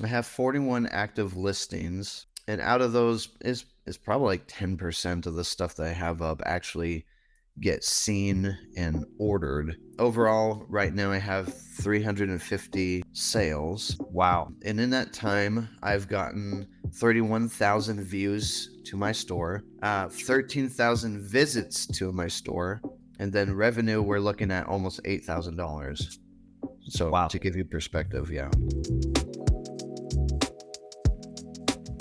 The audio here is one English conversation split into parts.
I have 41 active listings, and out of those is probably like 10% of the stuff that I have up actually get seen and ordered. Overall, right now I have 350 sales. Wow. And in that time, I've gotten 31,000 views to my store, 13,000 visits to my store, and then revenue, we're looking at almost $8,000. So Wow. to give you perspective, yeah.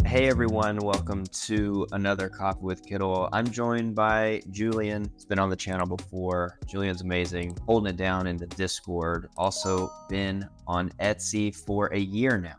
Hey everyone, welcome to another Coffee with Kittl. I'm joined by Julian. He's been on the channel before. Julian's amazing, holding it down in the Discord. Also been on Etsy for a year now.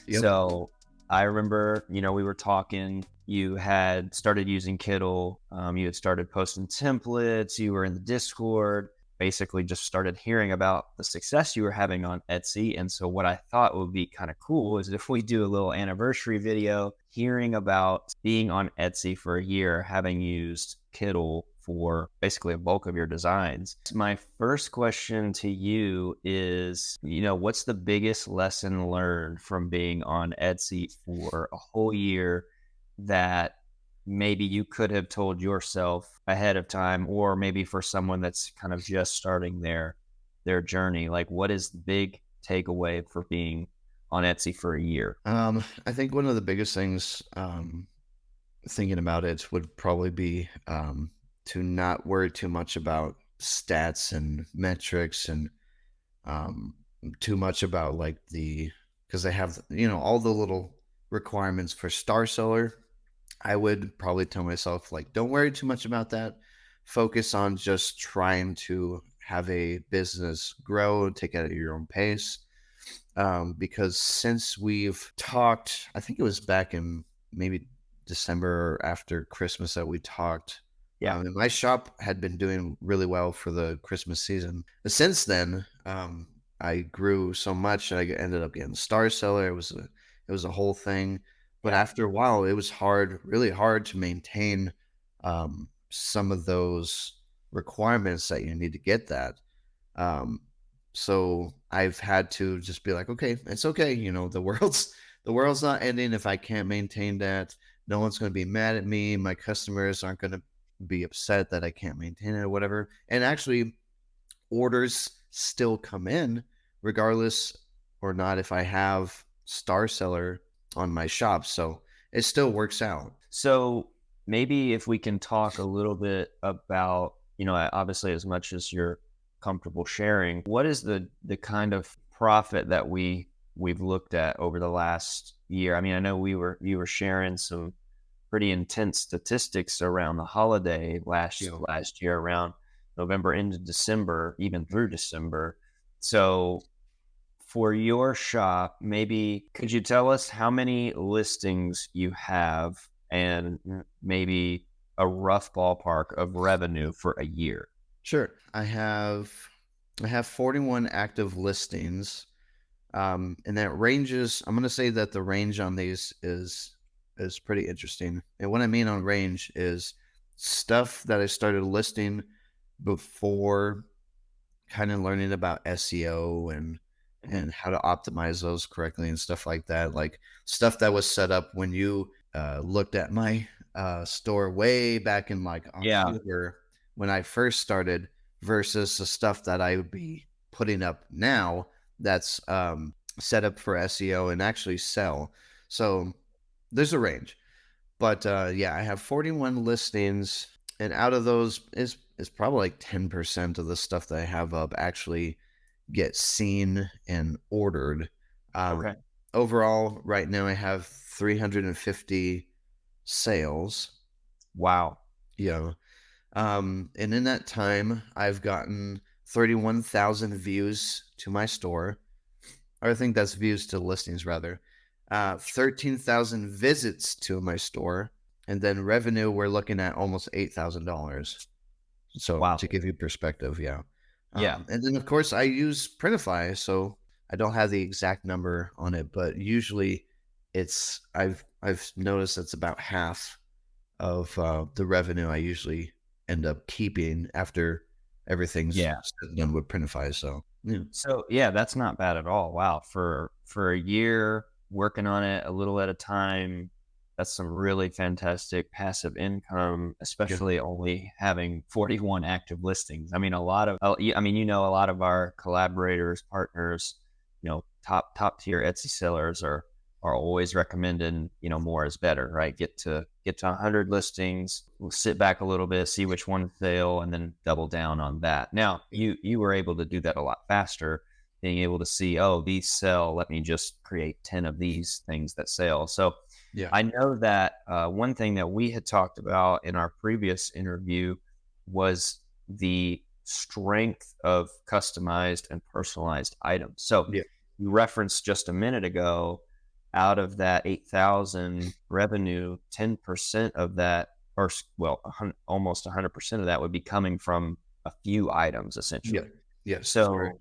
Yep. So I remember, we were talking. You had started using Kittl. You had started posting templates. You were in the Discord. Basically, just started hearing about the success you were having on Etsy. And so, what I thought would be kind of cool is if we do a little anniversary video, hearing about being on Etsy for a year, having used Kittl for basically a bulk of your designs. My first question to you is, what's the biggest lesson learned from being on Etsy for a whole year that maybe you could have told yourself ahead of time, or maybe for someone that's kind of just starting their journey? Like, what is the big takeaway for being on Etsy for a year? I think one of the biggest things, thinking about it, would probably be to not worry too much about stats and metrics and um, too much about like because they have, all the little requirements for Star Seller. I would probably tell myself, like, don't worry too much about that. Focus on just trying to have a business grow, take it at your own pace. Because since we've talked, I think it was back in maybe December or after Christmas that we talked. Yeah. And my shop had been doing really well for the Christmas season. But since then, I grew so much that I ended up getting Star Seller. It was a whole thing. But Yeah. after a while, it was hard, really hard to maintain some of those requirements that you need to get that. Um, so I've had to just be like, okay, it's okay. The world's not ending if I can't maintain that. No one's going to be mad at me. My customers aren't going to be upset that I can't maintain it or whatever. And actually, orders still come in regardless or not if I have Star Seller on my shop. So it still works out. So maybe if we can talk a little bit about, obviously as much as you're comfortable sharing, what is the kind of profit that we've looked at over the last year? I mean, I know you were sharing some pretty intense statistics around the holiday last You last year, around November into December, even through December. So for your shop, maybe could you tell us how many listings you have and maybe a rough ballpark of revenue for a year? Sure. I have 41 active listings. And that ranges, I'm going to say that the range on these is pretty interesting. And what I mean on range is stuff that I started listing before kind of learning about SEO Mhm. and how to optimize those correctly and stuff like that. Like stuff that was set up when you looked at my store way back in like Yeah. October when I first started versus the stuff that I would be putting up now that's set up for SEO and actually sell. So there's a range. But yeah, I have 41 listings, and out of those is probably like 10% of the stuff that I have up actually get seen and ordered. Um, Okay. Overall, right now I have 350 sales. Wow. You know, and in that time, I've gotten 31,000 views to my store. Or I think that's views to listings rather. 13,000 visits to my store, and then revenue, we're looking at almost $8,000. So Wow. to give you perspective, yeah. Yeah. And then of course I use Printify, so I don't have the exact number on it, but usually I've noticed it's about half of the revenue I usually end up keeping after everything's Yeah. said and done with Printify. So yeah. So yeah, that's not bad at all. Wow. For a year, working on it a little at a time. That's some really fantastic passive income, Yeah. especially only having 41 active listings. I mean, a lot of, I mean, a lot of our collaborators, partners, top tier Etsy sellers are always recommending, more is better, right? Get to 100 listings, we'll sit back a little bit, see which one fail, and then double down on that. Now, you were able to do that a lot faster, being able to see, oh, these sell. Let me just create 10 of these things that sell. So Yeah. I know that one thing that we had talked about in our previous interview was the strength of customized and personalized items. So Yeah. you referenced just a minute ago, out of that 8,000 revenue, 10% of that, or well, almost 100% of that would be coming from a few items, Yeah. essentially. Yes, that's correct. So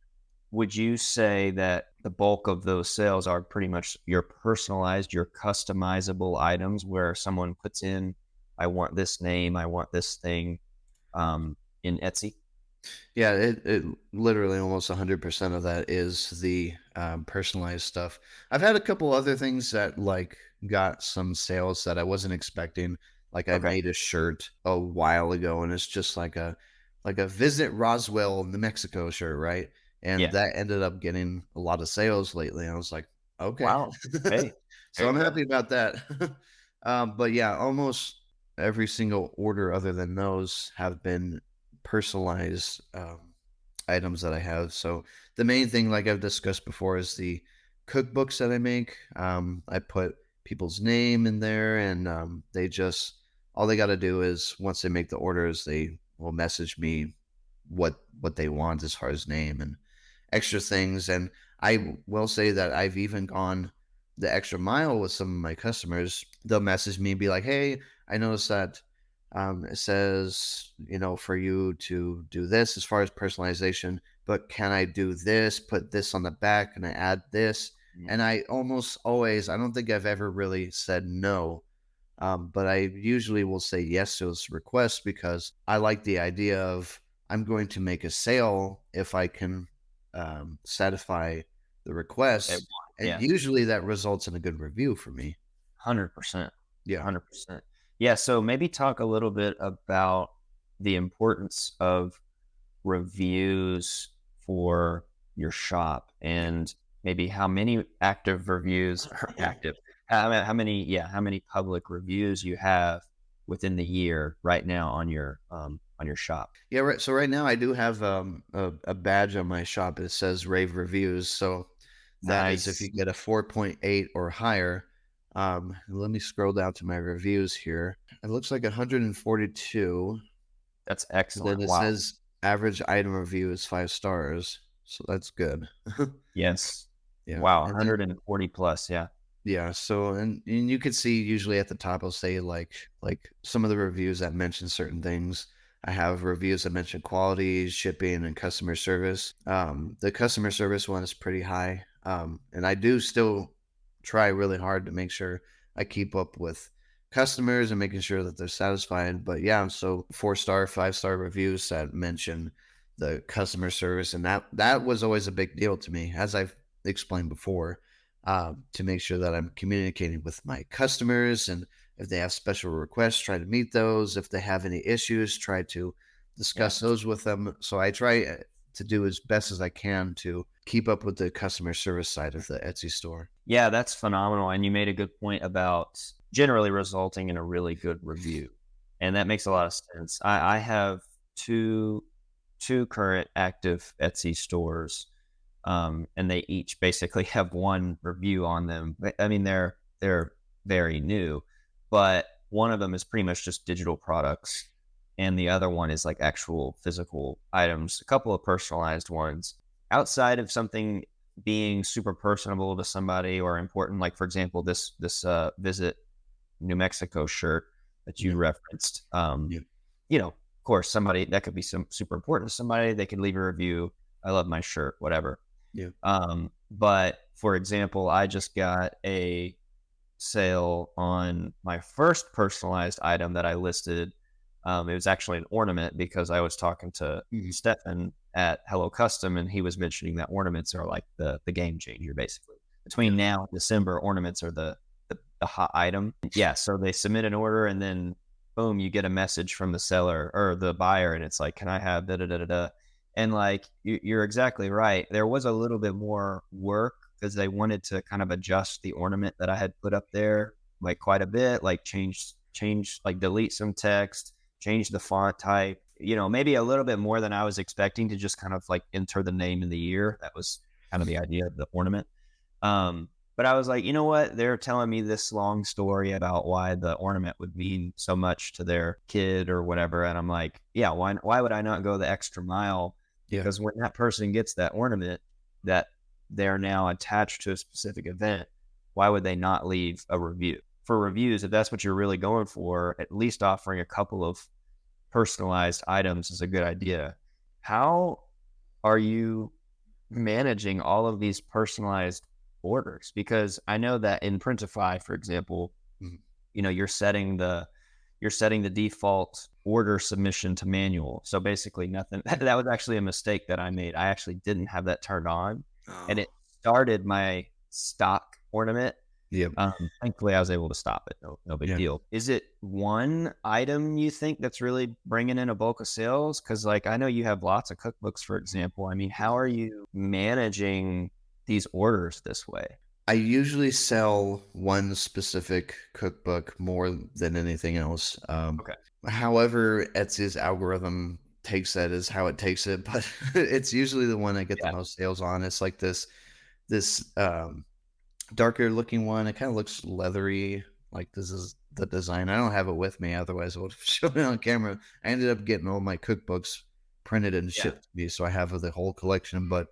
would you say that the bulk of those sales are pretty much your personalized, your customizable items where someone puts in, I want this name, I want this thing, in Etsy? Yeah, it literally almost 100% of that is the personalized stuff. I've had a couple other things that like got some sales that I wasn't expecting. Like I Okay. made a shirt a while ago, and it's just like a visit Roswell, New Mexico shirt, right? And Yeah. that ended up getting a lot of sales lately. I was like, okay, Wow. Hey, so there I'm you go. happy about that. But yeah, almost every single order other than those have been personalized items that I have. So the main thing, like I've discussed before, is the cookbooks that I make. I put people's name in there, and they just all they got to do is once they make the orders, they will message me what they want as far as name and extra things. And I will say that I've even gone the extra mile with some of my customers. They'll message me and be like, "Hey, I noticed that it says, for you to do this as far as personalization, but can I do this, put this on the back, and I add this?" Mm. And I almost always, I don't think I've ever really said no, but I usually will say yes to those requests because I like the idea of I'm going to make a sale if I can satisfy the It request. And Yeah. usually that results in a good review for me. 100%. Yeah. 100%. Yeah. So maybe talk a little bit about the importance of reviews for your shop and maybe how many active reviews are active, how many public reviews you have within the year right now on your shop. Yeah, right. So right now I do have a badge on my shop that says rave reviews. So that is if you Nice. get a 4.8 or higher. Let me scroll down to my reviews here. It looks like 142. That's Then excellent. it Wow. says average item review is 5 stars. So that's good. Yes. Yeah. Wow. And then 140 plus. Yeah. yeah, so and you could see usually at the top I'll say like some of the reviews that mention certain things. I have reviews that mention quality, shipping, and customer service. The customer service one is pretty high. And I do still try really hard to make sure I keep up with customers and making sure that they're satisfied. But yeah, so 4 star, 5 star reviews that mention the customer service, and that was always a big deal to me, as I've explained before, to make sure that I'm communicating with my customers. And if they have special requests, try to meet those. If they have any issues, try to Yeah. discuss those with them. So I try to do as best as I can to keep up with the customer service side of the Etsy store. Yeah, that's phenomenal. And you made a good point about generally resulting in a really good review. And that makes a lot of sense. I have two current active Etsy stores. And they each basically have one review on them. I mean, they're very new, but one of them is pretty much just digital products, and the other one is like actual physical items. A couple of personalized ones. Outside of something being super personable to somebody or important, like for example, this visit New Mexico shirt that you Yeah, referenced. yeah, Of course, somebody that could be some super important to somebody. They could leave a review. I love my shirt, whatever. yeah, But for example, I just got a sale on my first personalized item that I listed. It was actually an ornament because I was talking to mhm, Stefan at Hello Custom, and he was mentioning that ornaments are like the game changer, basically. between now and December, ornaments are the hot item. Yeah, so they submit an order and then boom, you get a message from the seller or the buyer, and it's like, "Can I have da da da da da?" And like you're exactly right. There was a little bit more work because they wanted to kind of adjust the ornament that I had put up there like quite a bit, like change like delete some text, change the font type, maybe a little bit more than I was expecting to just kind of like enter the name and the year. That was kind of the idea of the ornament. But I was like, you know what? They're telling me this long story about why the ornament would mean so much to their kid or whatever. And I'm like, yeah, why would I not go the extra mile? Yeah. Because when that person gets that ornament that they're now attached to a specific event, why would they not leave a review? For reviews, if that's what you're really going for, at least offering a couple of personalized items is a good idea. How are you managing all of these personalized orders? Because I know that in Printify, for example, Mhm. you're setting the default order submission to manual. So basically nothing. That was actually a mistake that I made. I actually didn't have that turned on, and Oh, it started my stock ornament. yep. Thankfully, I was able to stop it. No big Yeah. deal. Is it one item you think that's really bringing in a bulk of sales? Because, like, I know you have lots of cookbooks, for example. I mean, how are you managing these orders this way? I usually sell one specific cookbook more than anything else. Okay. However, Etsy's algorithm takes that as how it takes it, but it's usually the one I get the Yeah. most sales on. It's like this darker looking one. It kind of looks leathery. Like this is the design. I don't have it with me, otherwise I would have shown it on camera. I ended up getting all my cookbooks printed and Yeah. shipped to me, so I have the whole collection. But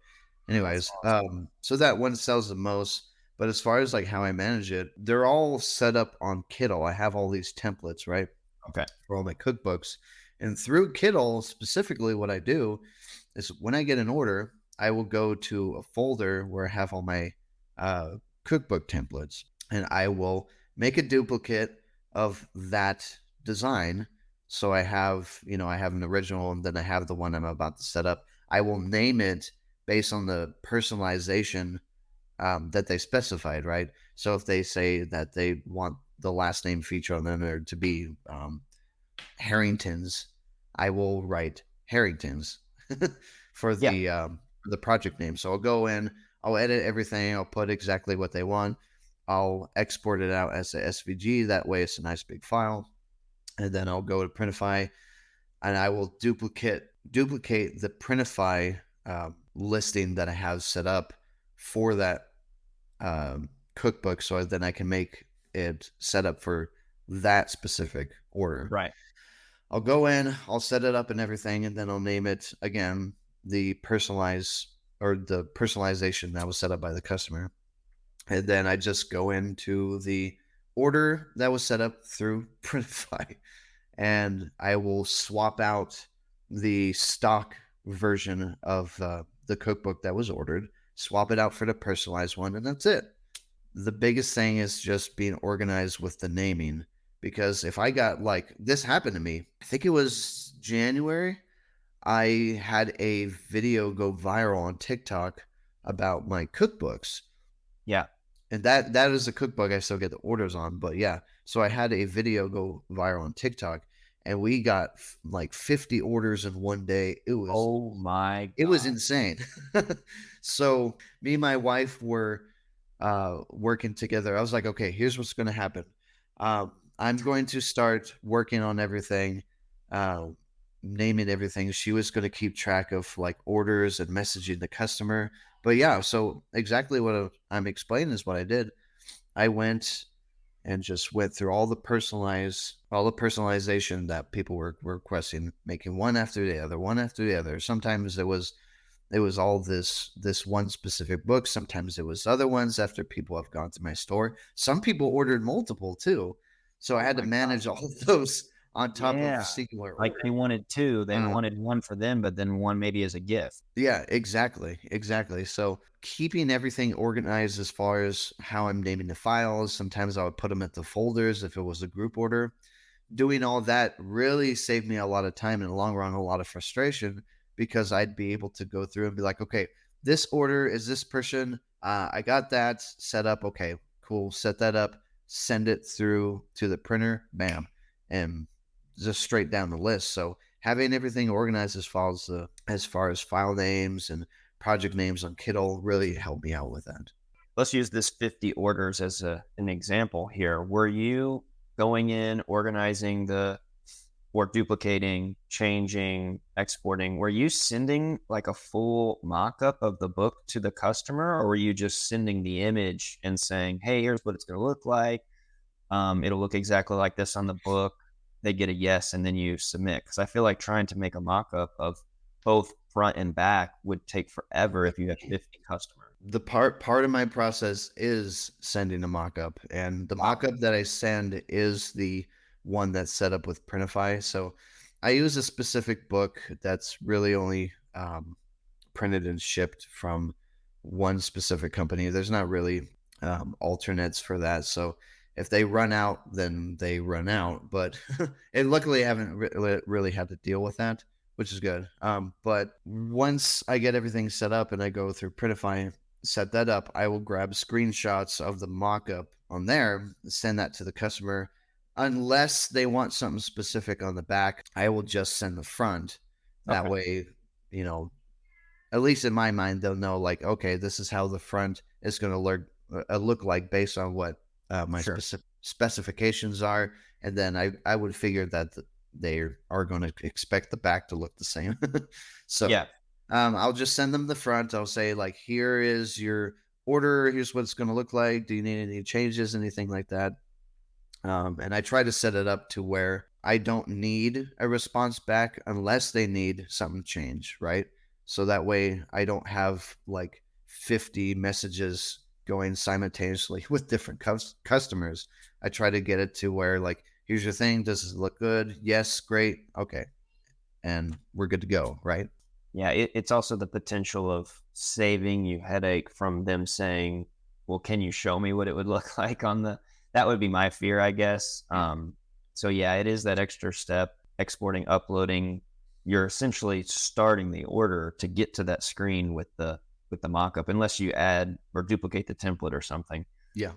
That's anyways, awesome. so that one sells the most. But as far as like how I manage it, they're all set up on Kittl. I have all these templates, right, Okay. for all my cookbooks. And through Kittl, specifically, what I do is when I get an order, I will go to a folder where I have all my uh, cookbook templates, and I will make a duplicate of that design. So I have an original, and then I have the one I'm about to set up. I will name it based on the personalization that they specified, right? So if they say that they want the last name feature on them or to be Harringtons, I will write Harringtons Yeah. for the project name. So I'll go in, I'll edit everything, I'll put exactly what they want. I'll export it out as a SVG. That way, it's a nice big file, and then I'll go to Printify, and I will duplicate the Printify listing that I have set up for that cookbook, so then I can make it set up for that specific order. Right. I'll go in, I'll set it up and everything, and then I'll name it again the personalization that was set up by the customer. And then I just go into the order that was set up through Printify, and I will swap out the stock version of the cookbook that was ordered, swap it out for the personalized one, and that's it. The biggest thing is just being organized with the naming, because if I got like this happened to me, I think it was January, I had a video go viral on TikTok about my cookbooks. Yeah. And that is a cookbook I still get the orders on, but yeah. So I had a video go viral on TikTok, and we got like 50 orders in one day. Oh my It was God. insane. So me and my wife were working together. I was like, okay, here's what's going to happen. I'm going to start working on everything, uh, naming everything. She was going to keep track of like orders and messaging the customer. But yeah, so exactly what I'm explaining is what I did. I went and just went through all the personalization that people were requesting, making one after the other, one after the other. Sometimes it was all this one specific book. Sometimes it was other ones after people have gone to my store. Some people ordered multiple too, so I Oh had to my God. manage all of those on top of a Yeah. singular Like order. they wanted two. They Uh, wanted one for them, but then one maybe as a gift. yeah, exactly. So keeping everything organized as far as how I'm naming the files. Sometimes I would put them at the folders if it was a group order. Doing all that really saved me a lot of time in the long run, a lot of frustration, because I'd be able to go through and be like, okay, this order is this person. I got that set up. Okay, cool. Set that up. Send it through to the printer. Bam, and just straight down the list. So having everything organized as far as file names and project names on Kittl really helped me out with that. Let's use this 50 orders as an example here. Were you going in, organizing or duplicating, changing, exporting? Were you sending like a full mock-up of the book to the customer, or were you just sending the image and saying, hey, here's what it's going to look like? It'll look exactly like this on the book. They get a yes, and then you submit. Because I feel like trying to make a mock-up of both front and back would take forever if you have 50 customers. The part of my process is sending a mock-up, and the Wow. mock-up that I send is the one that's set up with Printify. So I use a specific book that's really only printed and shipped from one specific company. There's not really alternates for that. So if they run out, then they run out. But and luckily, I haven't really had to deal with that, which is good. But once I get everything set up and I go through Printify, set that up, I will grab screenshots of the mock-up on there, send that to the customer. Unless they want something specific on the back, I will just send the front. That Okay. way, you know, at least in my mind, they'll know like, okay, this is how the front is going to look like based on what my Sure. specifications are, and then I would figure that they are going to expect the back to look the same. So Yeah. I'll just send them the front. I'll say like, here is your order. Here's what it's going to look like. Do you need any changes, anything like that? And I try to set it up to where I don't need a response back unless they need something changed, right? So that way I don't have like 50 messages going simultaneously with different customers. I try to get it to where like, here's your thing. Does it look good? Yes, great. Okay. And we're good to go, right? Yeah, it's also the potential of saving you headache from them saying, "Well, can you show me what it would look like on the?" That would be my fear, I guess. Yeah. So yeah, it is that extra step, exporting, uploading. You're essentially starting the order to get to that screen with the mockup, unless you add or duplicate the template or something. Yeah.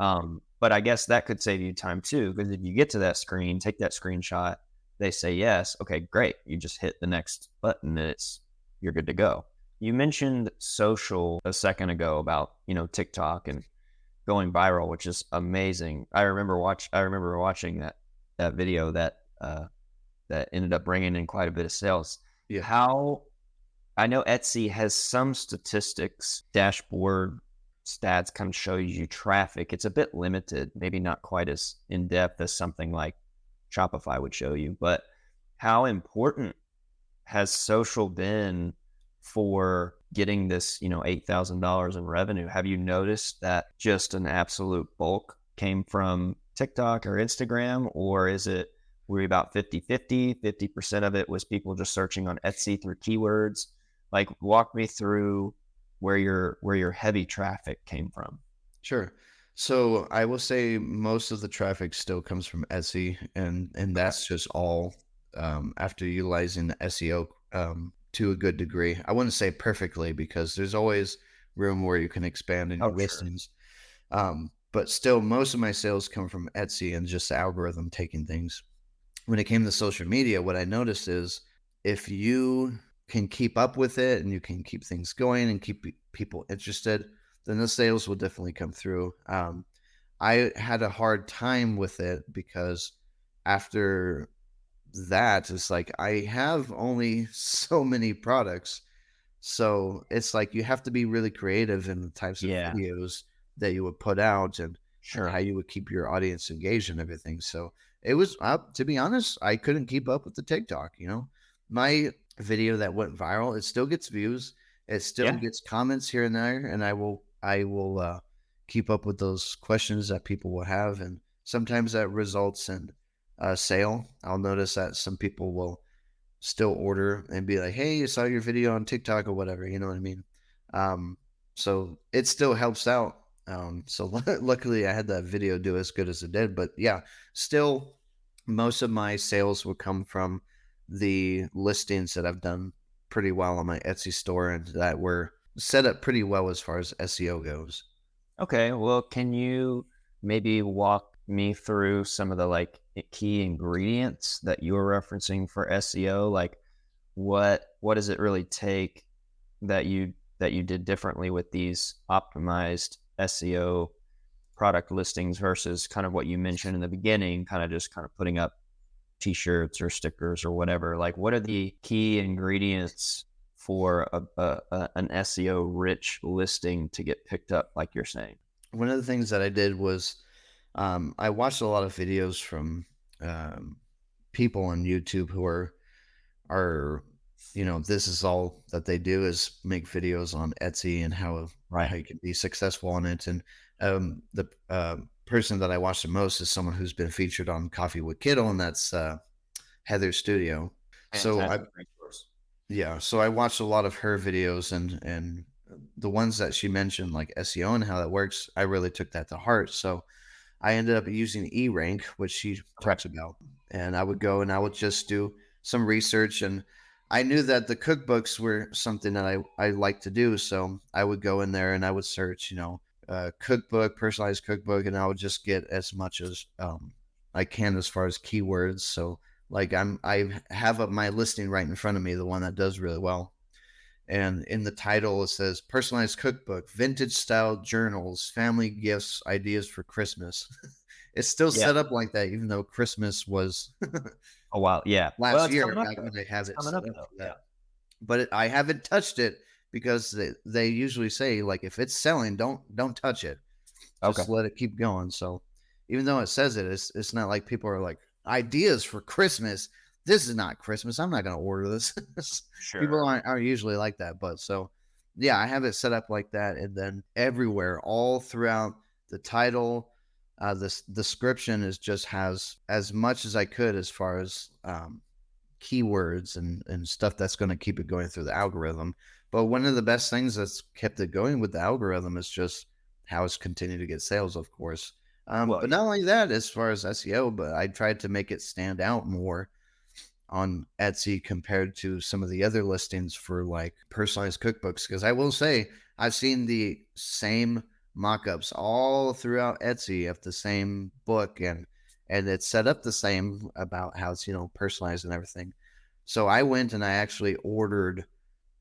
But I guess that could save you time too, because if you get to that screen, take that screenshot, they say yes, okay, great. You just hit the next button and you're good to go. You mentioned social a second ago about, TikTok and going viral, which is amazing. I remember watching that video that ended up bringing in quite a bit of sales. Yeah. How I know Etsy has some statistics, dashboard stats kind of show you traffic. It's a bit limited, maybe not quite as in depth as something like Shopify would show you, but how important has social been for getting this, $8,000 in revenue? Have you noticed that just an absolute bulk came from TikTok or Instagram, or were you about 50-50? 50% of it was people just searching on Etsy through keywords? Like, walk me through where your heavy traffic came from. Sure. So I will say most of the traffic still comes from Etsy, and Okay. that's just all after utilizing the SEO to a good degree. I wouldn't say perfectly because there's always room where you can expand in your Oh, sure. listings. But still, most of my sales come from Etsy and just the algorithm taking things. When it came to social media, what I noticed is if you can keep up with it and you can keep things going and keep people interested, then the sales will definitely come through. I had a hard time with it because after that, it's like I have only so many products, so it's like you have to be really creative in the types of Yeah, videos that you would put out and how sure. you would keep your audience engaged and everything. So it was to be honest, I couldn't keep up with the TikTok, you know. My video that went viral, it still gets views, it still Yeah, gets comments here and there, and I will keep up with those questions that people will have, and sometimes that results in a sale. I'll notice that some people will still order and be like, "Hey, I saw your video on TikTok or whatever." You know what I mean? Um, so it still helps out. So luckily, I had that video do as good as it did. But yeah, still, most of my sales will come from the listings that I've done pretty well on my Etsy store and that were set up pretty well as far as SEO goes. Okay, well, can you maybe walk me through some of the key ingredients that you're referencing for SEO? Like what does it really take that you did differently with these optimized SEO product listings versus kind of what you mentioned in the beginning, kind of just kind of putting up t-shirts or stickers or whatever? Like what are the key ingredients for an SEO rich listing to get picked up like you're saying? One of the things that I did was I watched a lot of videos from um, people on YouTube who are this is all that they do is make videos on Etsy and Right. how you can be successful on it. And the person that I watch the most is someone who's been featured on Coffee with Kittl, and that's Heather Studio. So I Fantastic resource. Yeah, so I watched a lot of her videos, and the ones that she mentioned, like SEO and how that works, I really took that to heart. So I ended up using eRank, which she Okay. talks about, and I would go and I would just do some research, and I knew that the cookbooks were something that I like to do, so I would go in there and I would search, cookbook, personalized cookbook, and I would just get as much as I can as far as keywords. So like I have up my listing right in front of me, the one that does really well. And in the title, it says personalized cookbook, vintage style journals, family gifts, ideas for Christmas. It's still Yeah. set up like that, even though Christmas was Oh wow. Yeah. Well, last it's year coming up back though. when they have It's it coming set up up though. for Yeah. that. But I haven't touched it because they usually say, like, if it's selling, don't touch it. Okay. Just let it keep going. So even though it says it, it's not like people are like ideas for Christmas. This is not Christmas. I'm not going to order this. People Sure. aren't usually like that, but so yeah, I have it set up like that, and then everywhere, all throughout the title, this description is just has as much as I could as far as keywords and stuff that's going to keep it going through the algorithm. But one of the best things that's kept it going with the algorithm is just how it's continued to get sales, of course. Well, But yeah. not only that, as far as SEO, but I tried to make it stand out more on Etsy compared to some of the other listings for like personalized cookbooks. Because I will say, I've seen the same mock-ups all throughout Etsy of the same book, and it's set up the same about how it's personalized and everything. So I went and I actually ordered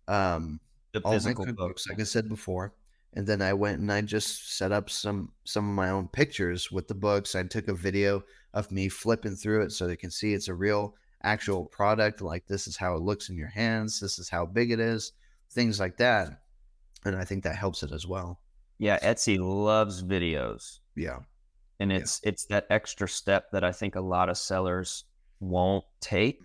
um, The all my physical book. cookbooks, like I said before, and then I went and I just set up some of my own pictures with the books. I took a video of me flipping through it so they can see it's a real actual product. Like, this is how it looks in your hands. This is how big it is. Things like that, and I think that helps it as well. Yeah, Etsy loves videos. Yeah, And yeah, it's that extra step that I think a lot of sellers won't take,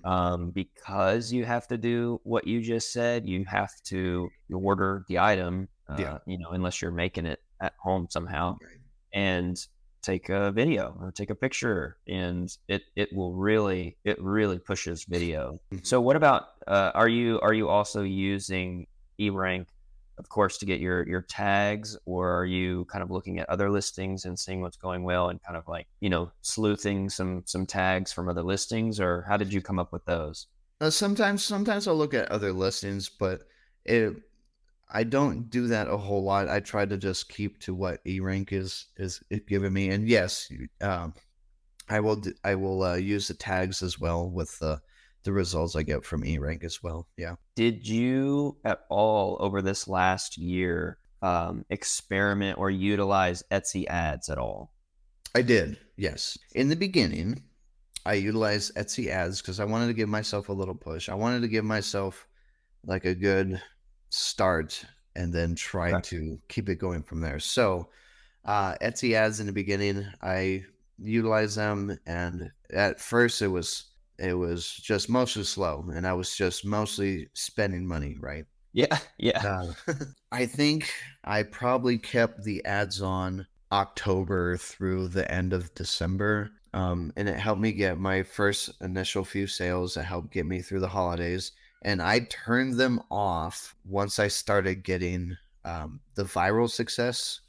because you have to do what you just said. You have to order the item, yeah. unless you're making it at home somehow, Right. and take a video or take a picture, and it really pushes video. Mhm. So what about, are you also using eRank, of course, to get your tags, or are you kind of looking at other listings and seeing what's going well and kind of like, sleuthing some tags from other listings, or how did you come up with those? Sometimes I'll look at other listings, but it I don't do that a whole lot. I try to just keep to what eRank is giving me. And yes, I will use the tags as well with the results I get from eRank as well. Yeah, Did you at all over this last year experiment or utilize Etsy ads at all? I did. Yes, in the beginning, I utilized Etsy ads because I wanted to give myself a little push. I wanted to give myself like a good start, and then try Okay. to keep it going from there. So Etsy ads in the beginning, I utilized them, and at first it was just mostly slow, and I was just mostly spending money, right? Yeah, yeah. Uh, I think I probably kept the ads on October through the end of December. And it helped me get my first initial few sales. It helped get me through the holidays. And I turned them off once I started getting the viral success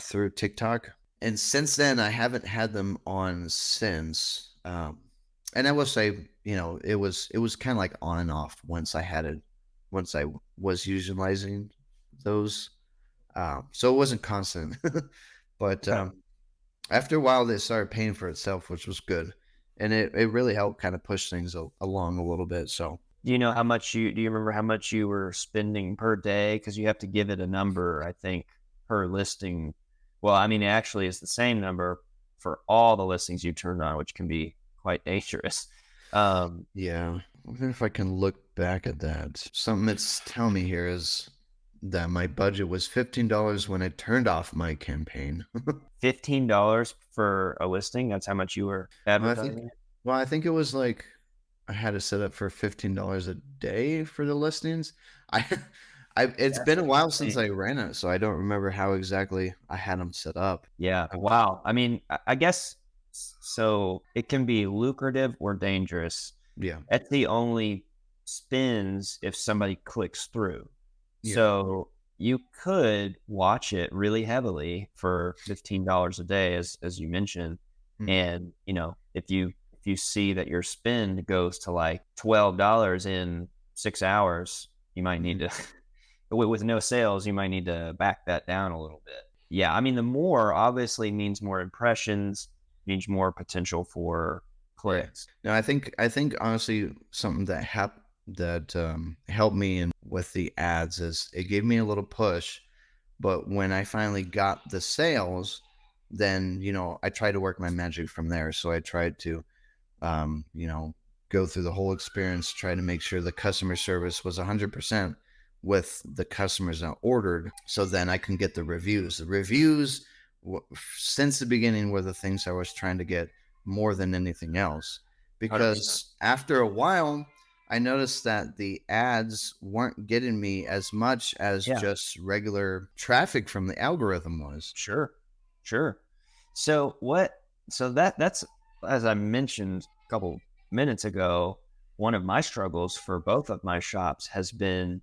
through TikTok. And since then, I haven't had them on since. And I will say, it was kind of like on and off once I was utilizing those. So it wasn't constant. But after a while, they started paying for itself, which was good. And it really helped kind of push things along a little bit. So, Do you know how much do you remember how much you were spending per day? Because you have to give it a number, I think, per listing. Well, I mean, it actually is the same number for all the listings you turned on, which can be quite dangerous. Um, yeah, I wonder if I can look back at that. Something that's telling me here is that my budget was $15 when I turned off my campaign. $15 for a listing. That's how much you were Well, I think advertising it. well, I think it was like I had it set up for $15 a day for the listings. I it's That's been a while since insane. I ran it, so I don't remember how exactly I had them set up. Yeah. Uh, Wow. I mean, I guess so. It can be lucrative or dangerous. yeah, Etsy only spins if somebody clicks through. yeah, So you could watch it really heavily for $15 a day, as you mentioned. mhm, And if you see that your spend goes to like $12 in 6 hours, you might need mhm, to with no sales, you might need to back that down a little bit. Yeah, I mean the more obviously means more impressions, means more potential for yeah. clicks. No, I think honestly something that helped me in with the ads is it gave me a little push, but when I finally got the sales, then I tried to work my magic from there. So I tried to you know, go through the whole experience, try to make sure the customer service was 100% with the customers that ordered. So then I can get the reviews. The reviews, since the beginning, were the things I was trying to get more than anything else. 100%. Because after a while, I noticed that the ads weren't getting me as much as Yeah. just regular traffic from the algorithm was. Sure. Sure. So what so that's as I mentioned a couple minutes ago, one of my struggles for both of my shops has been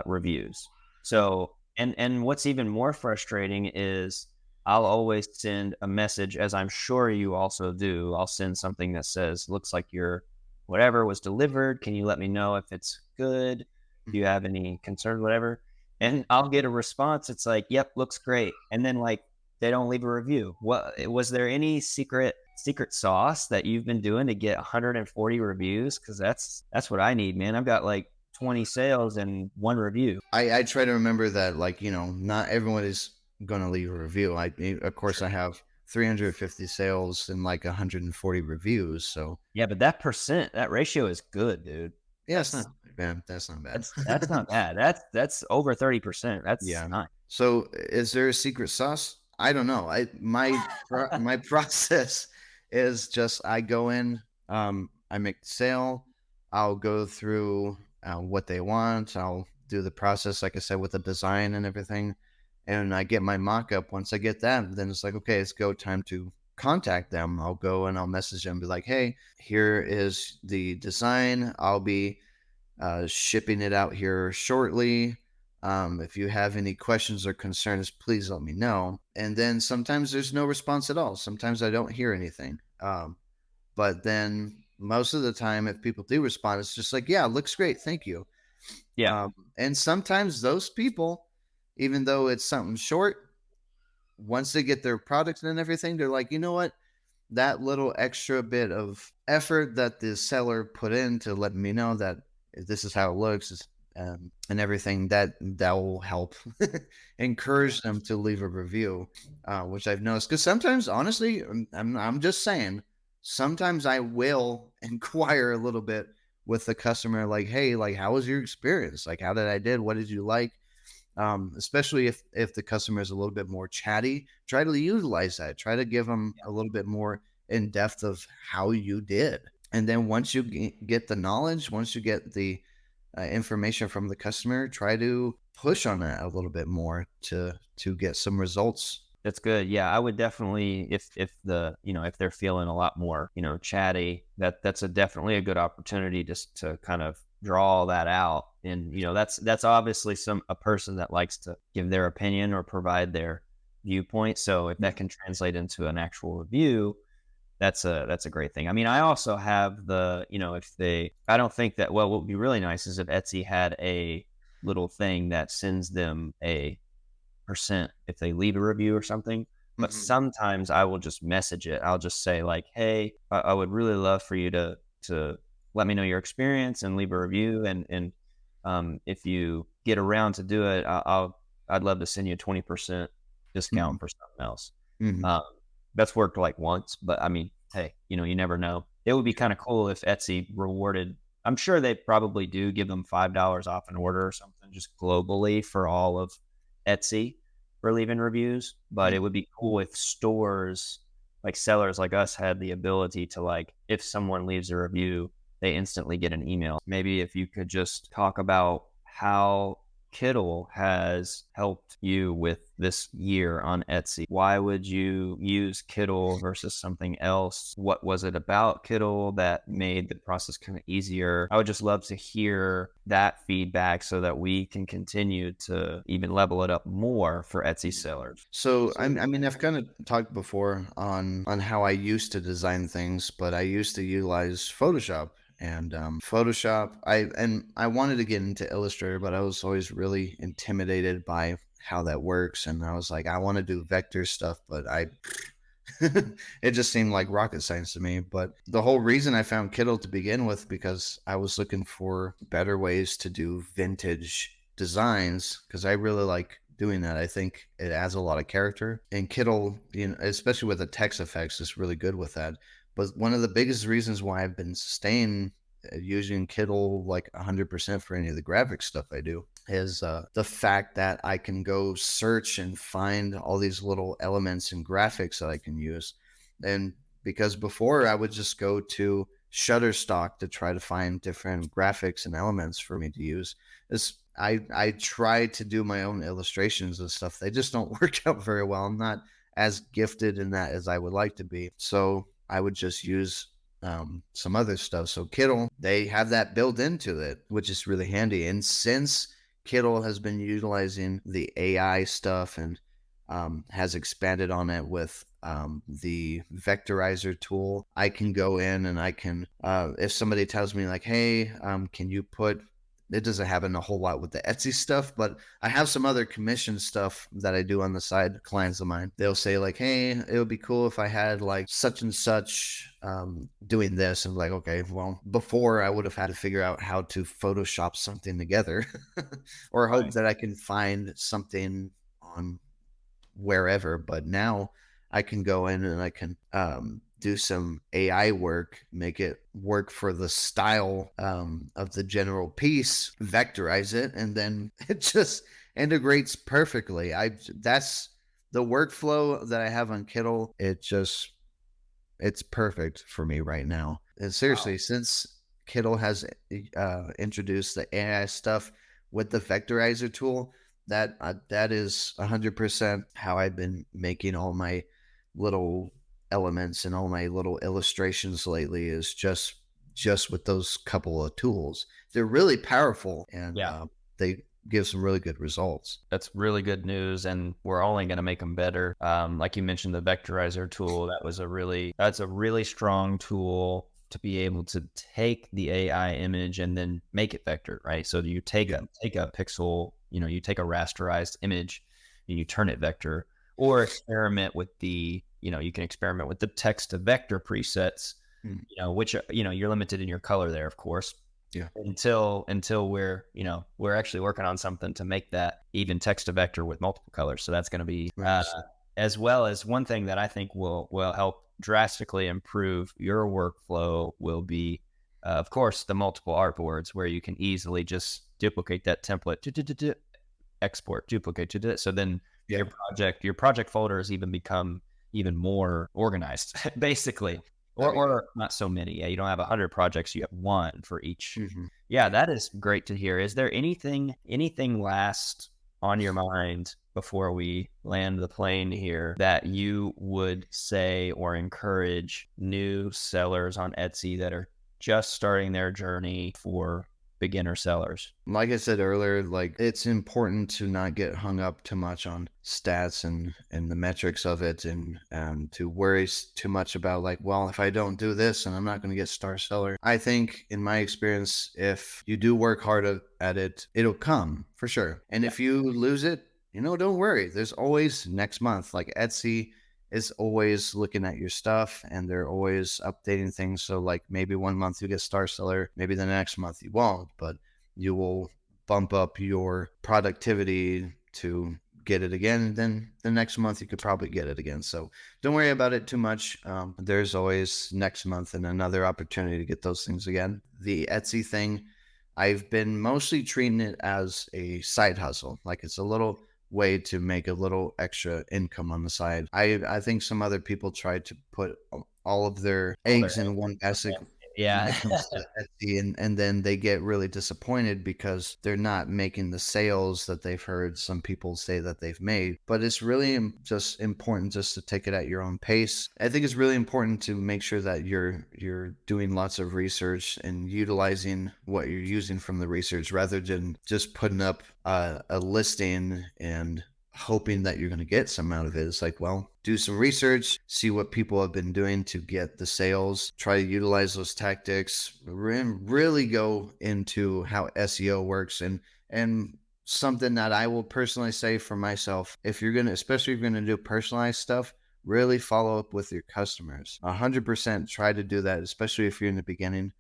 reviews. So and what's even more frustrating is I'll always send a message, as I'm sure you also do. I'll send something that says, looks like your whatever was delivered. Can you let me know if it's good? Do you have any concerns, whatever? And I'll get a response. It's like, yep, looks great. And then like they don't leave a review. What was there any secret sauce that you've been doing to get 140 reviews? Because that's what I need, man. I've got like 20 sales and one review. I try to remember that, like, not everyone is going to leave a review. Of course, I Sure. have 350 sales and like 140 reviews. So Yeah, but that ratio is good, dude. yeah, it's not That's bad. That's not bad. that's not bad. That's over 30%. That's Yeah. nice. So is there a secret sauce? I don't know. My process is just I go in, I make the sale, I'll go through what they want, I'll do the process, like I said, with the design and everything, and I get my mock up. Once I get that, then it's like, okay, it's go time to contact them. I'll go and I'll message them, be like, hey, here is the design. I'll be shipping it out here shortly. If you have any questions or concerns, please let me know. And then sometimes there's no response at all. Sometimes I don't hear anything. But then most of the time, if people do respond, it's just like, yeah, looks great. Thank you. Yeah. And sometimes those people, even though it's something short, once they get their product and everything, they're like, you know what? That little extra bit of effort that the seller put in to let me know that this is how it looks and everything that will help encourage them to leave a review, which I've noticed. Because sometimes, honestly, I'm just saying, sometimes I will inquire a little bit with the customer, like, hey, like, how was your experience? Like, how did I did? What did you like? Especially if the customer is a little bit more chatty, try to utilize that. Try to give them a little bit more in depth of how you did. And then once you get the knowledge, once you get the information from the customer, try to push on that a little bit more to get some results. That's good. Yeah, I would definitely if they're feeling a lot more, chatty, that's a definitely a good opportunity just to kind of draw all that out. And that's obviously a person that likes to give their opinion or provide their viewpoint. So if that can translate into an actual review, that's a great thing. I mean, I also have if they I don't think that well, what would be really nice is if Etsy had a little thing that sends them percent if they leave a review or something. But Hmm. sometimes I will just message it. I'll just say like, "Hey, I would really love for you to let me know your experience and leave a review. And if you get around to do it, I'd love to send you a 20% Hmm. discount for something else." Hmm. Um, that's worked like once, but I mean, hey, you never know. It would be kind of cool if Etsy rewarded. I'm sure they probably do give them $5 off an order or something, just globally for all of Etsy for leaving reviews. But it would be cool if stores like sellers like us had the ability to like, if someone leaves a review, they instantly get an email. Maybe if you could just talk about how Kittl has helped you with this year on Etsy. Why would you use Kittl versus something else? What was it about Kittl that made the process kind of easier? I would just love to hear that feedback so that we can continue to even level it up more for Etsy sellers. So I mean, I've kind of talked before on how I used to design things, but I used to utilize Photoshop and Photoshop. I wanted to get into Illustrator, but I was always really intimidated by how that works, and I was like, I want to do vector stuff, but I it just seemed like rocket science to me. But the whole reason I found Kittl to begin with because I was looking for better ways to do vintage designs because I really like doing that. I think it adds a lot of character. And Kittl, especially with the text effects, is really good with that. But one of the biggest reasons why I've been staying using Kittl like 100% for any of the graphic stuff I do is the fact that I can go search and find all these little elements and graphics that I can use. And because before I would just go to Shutterstock to try to find different graphics and elements for me to use. I try to do my own illustrations and stuff. They just don't work out very well. I'm not as gifted in that as I would like to be. So I would just use some other stuff. So Kittl, they have that built into it, which is really handy. And since Kittl has been utilizing the AI stuff and has expanded on it with the vectorizer tool, I can go in and I can, if somebody tells me like, hey, can you put, it doesn't happen a whole lot with the Etsy stuff, but I have some other commission stuff that I do on the side, clients of mine. They'll say like, hey, it would be cool if I had like such and such doing this. And like, okay, well, before I would have had to figure out how to Photoshop something together or hope Right. that I can find something on wherever. But now I can go in and I can do some AI work, make it work for the style of the general piece, vectorize it, and then it just integrates perfectly. That's the workflow that I have on Kittl. It's perfect for me right now. And seriously, Wow. since Kittl has introduced the AI stuff with the vectorizer tool, that is 100% how I've been making all my little elements and all my little illustrations lately. Is just with those couple of tools. They're really powerful and Yeah. they give some really good results. That's really good news, and we're only going to make them better. Like you mentioned, the vectorizer tool, that's a really strong tool to be able to take the AI image and then make it vector, right? So you Yeah. take a pixel, you take a rasterized image and you turn it vector, or experiment with you can experiment with the text to vector presets, Mm. which you're limited in your color there, of course, Yeah. until we're actually working on something to make that even text to vector with multiple colors. So that's going to be Right. as well as one thing that I think will help drastically improve your workflow will be of course the multiple artboards where you can easily just duplicate that template, export, duplicate, so then Yeah. your project folders even become even more organized basically, Oh yeah. or not so many. Yeah, you don't have 100 projects, you have one for each. Hmm. Yeah, that is great to hear. Is there anything last on your mind before we land the plane here that you would say or encourage new sellers on Etsy that are just starting their journey for beginner sellers? Like I said earlier, like it's important to not get hung up too much on stats and the metrics of it, and to worry too much about like, well, if I don't do this, and I'm not going to get star seller. I think, in my experience, if you do work hard at it, it'll come for sure. And if you lose it, don't worry. There's always next month. Like Etsy is always looking at your stuff and they're always updating things. So like maybe one month you get star seller, maybe the next month you won't, but you will bump up your productivity to get it again. And then the next month you could probably get it again. So don't worry about it too much. There's always next month and another opportunity to get those things again. The Etsy thing, I've been mostly treating it as a side hustle. Like it's a little way to make a little extra income on the side. I think some other people try to put all of their All their eggs in one basket when yeah. it comes to Etsy, and then they get really disappointed because they're not making the sales that they've heard some people say that they've made. But it's really just important just to take it at your own pace. I think it's really important to make sure that you're doing lots of research and utilizing what you're using from the research rather than just putting up a listing and hoping that you're going to get some out of it. It's like, well, do some research, see what people have been doing to get the sales, try to utilize those tactics, really go into how SEO works. And something that I will personally say for myself, if you're going to, especially if you're going to do personalized stuff, really follow up with your customers. 100% try to do that, especially if you're in the beginning.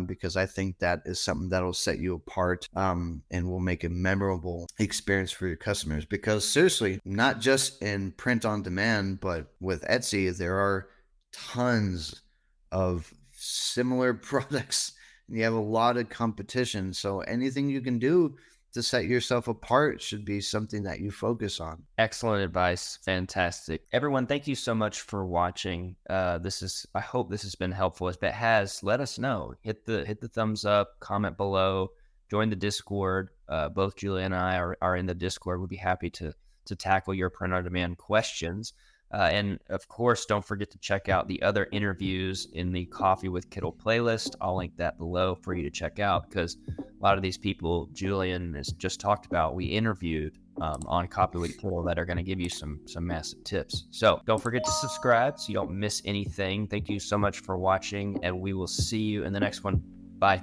Because I think that is something that'll set you apart and will make a memorable experience for your customers. Because seriously, not just in print on demand, but with Etsy, there are tons of similar products. You have a lot of competition. So anything you can do to set yourself apart should be something that you focus on. Excellent advice. Fantastic. Everyone, thank you so much for watching. I hope this has been helpful. If it has, let us know. Hit the thumbs up, comment below, join the Discord. Both Julia and I are in the Discord. We'd be happy to tackle your print on demand questions. And of course, don't forget to check out the other interviews in the Coffee with Kittl playlist. I'll link that below for you to check out because a lot of these people Julian has just talked about, we interviewed on Coffee with Kittl that are going to give you some massive tips. So don't forget to subscribe so you don't miss anything. Thank you so much for watching, and we will see you in the next one. Bye.